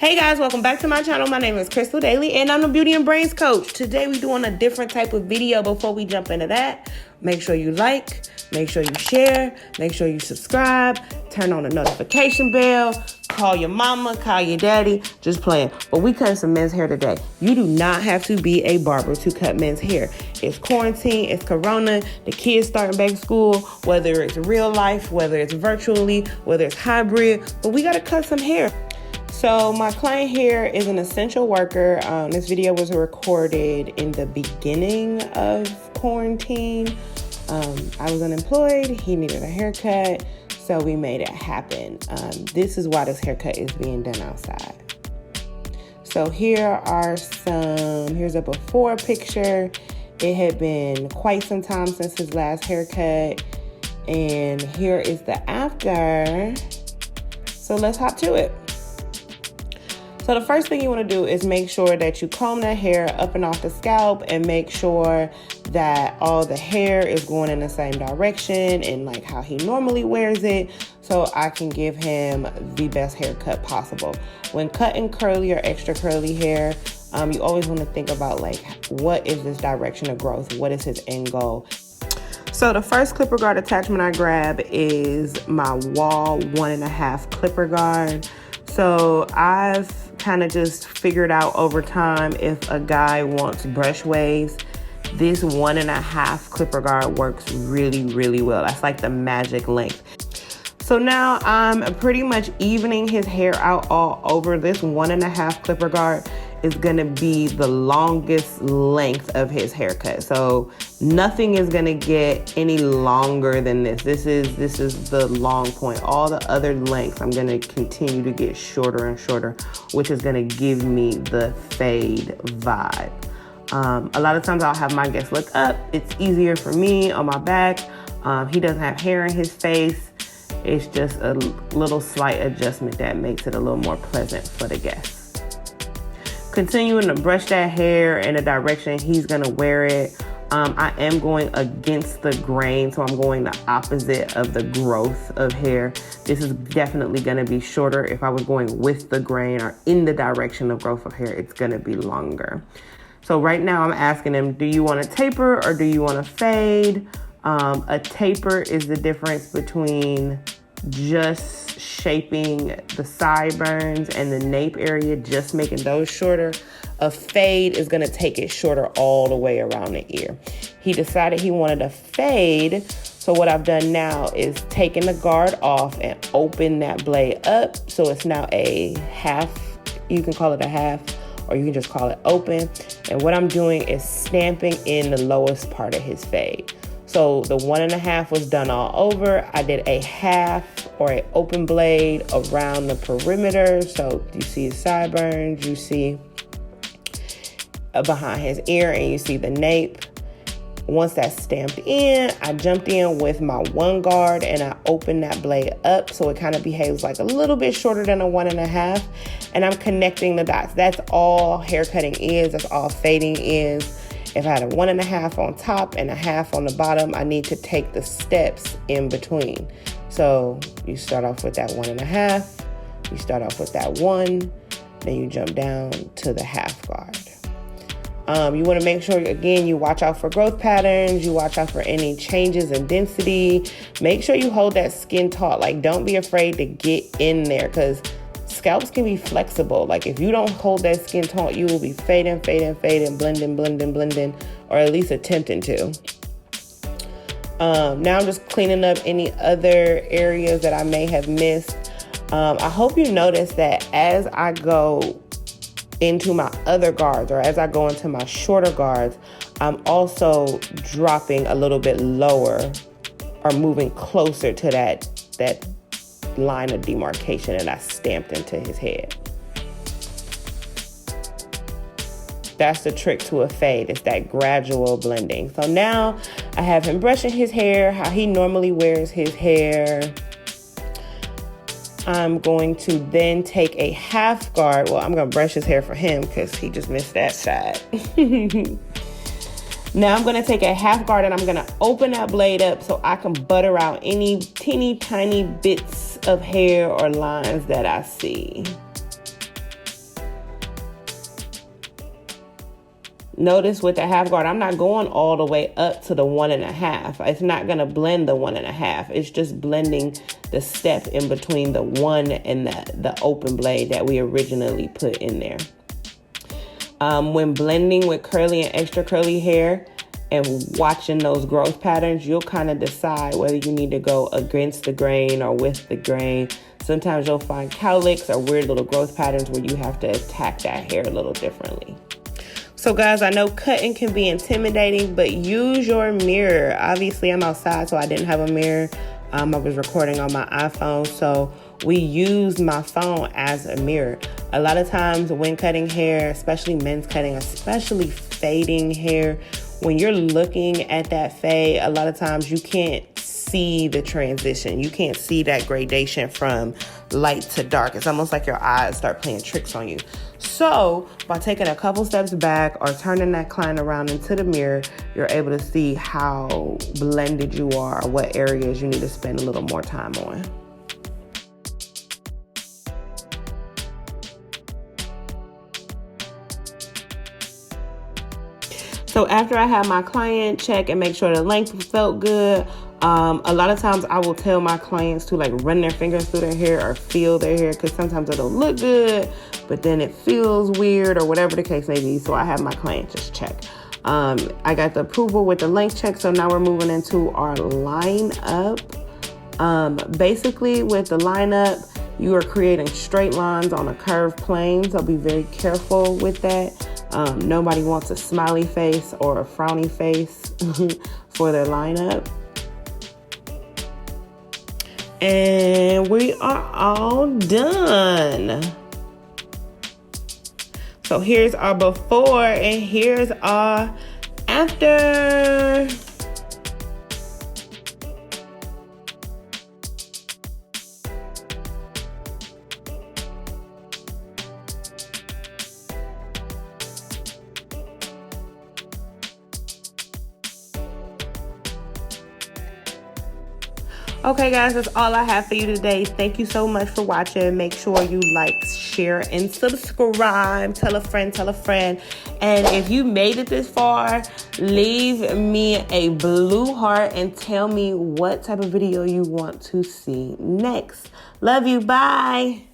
Hey guys, welcome back to my channel. My name is Crystal Daly and I'm the Beauty and Brains Coach. Today we're doing a different type of video. Before we jump into that, make sure you like, make sure you share, make sure you subscribe, turn on the notification bell, call your mama, call your daddy, just playing. But we cutting some men's hair today. You do not have to be a barber to cut men's hair. It's quarantine, it's corona, the kids starting back to school, whether it's real life, whether it's virtually, whether it's hybrid, but we gotta cut some hair. So my client here is an essential worker. This video was recorded in the beginning of quarantine. I was unemployed, he needed a haircut, so we made it happen. This is why this haircut is being done outside. So here's a before picture. It had been quite some time since his last haircut. And here is the after. So let's hop to it. So the first thing you want to do is make sure that you comb that hair up and off the scalp and make sure that all the hair is going in the same direction and like how he normally wears it, so I can give him the best haircut possible. When cutting curly or extra curly hair, you always want to think about like, what is this direction of growth? What is his end goal? So the first clipper guard attachment I grab is my wall 1.5 clipper guard. So I've kind of just figured out over time, if a guy wants brush waves, this 1.5 clipper guard works really, really well. That's like the magic length. So now I'm pretty much evening his hair out all over. This 1.5 clipper guard is gonna be the longest length of his haircut. So nothing is gonna get any longer than this. This is the long point. All the other lengths I'm gonna continue to get shorter and shorter, which is gonna give me the fade vibe. A lot of times I'll have my guests look up. It's easier for me on my back. He doesn't have hair in his face. It's just a little slight adjustment that makes it a little more pleasant for the guests. Continuing to brush that hair in the direction he's gonna wear it. I am going against the grain, so I'm going the opposite of the growth of hair. This is definitely gonna be shorter. If I was going with the grain or in the direction of growth of hair, it's gonna be longer. So right now I'm asking him, do you want a taper or do you want a fade? A taper is the difference between just shaping the sideburns and the nape area, just making those shorter. A fade is gonna take it shorter all the way around the ear. He decided he wanted a fade, so what I've done now is taken the guard off and open that blade up, so it's now a half. You can call it a half, or you can just call it open. And what I'm doing is stamping in the lowest part of his fade. So the 1.5 was done all over. I did a half or an open blade around the perimeter. So you see his sideburns, you see behind his ear, and you see the nape. Once that's stamped in, I jumped in with my 1 guard and I opened that blade up so it kind of behaves like a little bit shorter than a 1.5. And I'm connecting the dots. That's all haircutting is. That's all fading is. If I had a 1.5 on top and a half on the bottom, I need to take the steps in between. So you start off with that 1.5, you start off with that 1, then you jump down to the half guard. You want to make sure, again, you watch out for growth patterns, you watch out for any changes in density. Make sure you hold that skin taut. Like, don't be afraid to get in there, because scalps can be flexible. Like, if you don't hold that skin taut, you will be fading, blending, or at least attempting to. Now I'm just cleaning up any other areas that I may have missed. I hope you notice that as I go into my other guards, or as I go into my shorter guards, I'm also dropping a little bit lower or moving closer to that line of demarcation that I stamped into his head. That's the trick to a fade. It's that gradual blending. So now I have him brushing his hair, how he normally wears his hair. I'm going to then take a half guard. Well, I'm going to brush his hair for him because he just missed that side. Now I'm going to take a half guard and I'm going to open that blade up so I can butter out any teeny tiny bits of hair or lines that I see. Notice with the half guard, I'm not going all the way up to the 1.5. It's not going to blend the 1.5. It's just blending the step in between the 1 and the open blade that we originally put in there. When blending with curly and extra curly hair and watching those growth patterns, you'll kind of decide whether you need to go against the grain or with the grain. Sometimes you'll find cowlicks or weird little growth patterns where you have to attack that hair a little differently. So guys, I know cutting can be intimidating, but use your mirror. Obviously, I'm outside, so I didn't have a mirror. I was recording on my iPhone, so we use my phone as a mirror. A lot of times when cutting hair, especially men's cutting, especially fading hair, when you're looking at that fade, a lot of times you can't see the transition. You can't see that gradation from light to dark. It's almost like your eyes start playing tricks on you. So by taking a couple steps back or turning that client around into the mirror, you're able to see how blended you are, or what areas you need to spend a little more time on. So after I have my client check and make sure the length felt good, a lot of times I will tell my clients to like run their fingers through their hair or feel their hair, because sometimes it'll look good, but then it feels weird or whatever the case may be. So I have my client just check. I got the approval with the length check. So now we're moving into our lineup. Basically with the lineup, you are creating straight lines on a curved plane. So be very careful with that. Nobody wants a smiley face or a frowny face for their lineup. And we are all done. So here's our before and here's our after. Okay, guys, that's all I have for you today. Thank you so much for watching. Make sure you like, share, and subscribe. Tell a friend, tell a friend. And if you made it this far, leave me a blue heart and tell me what type of video you want to see next. Love you. Bye.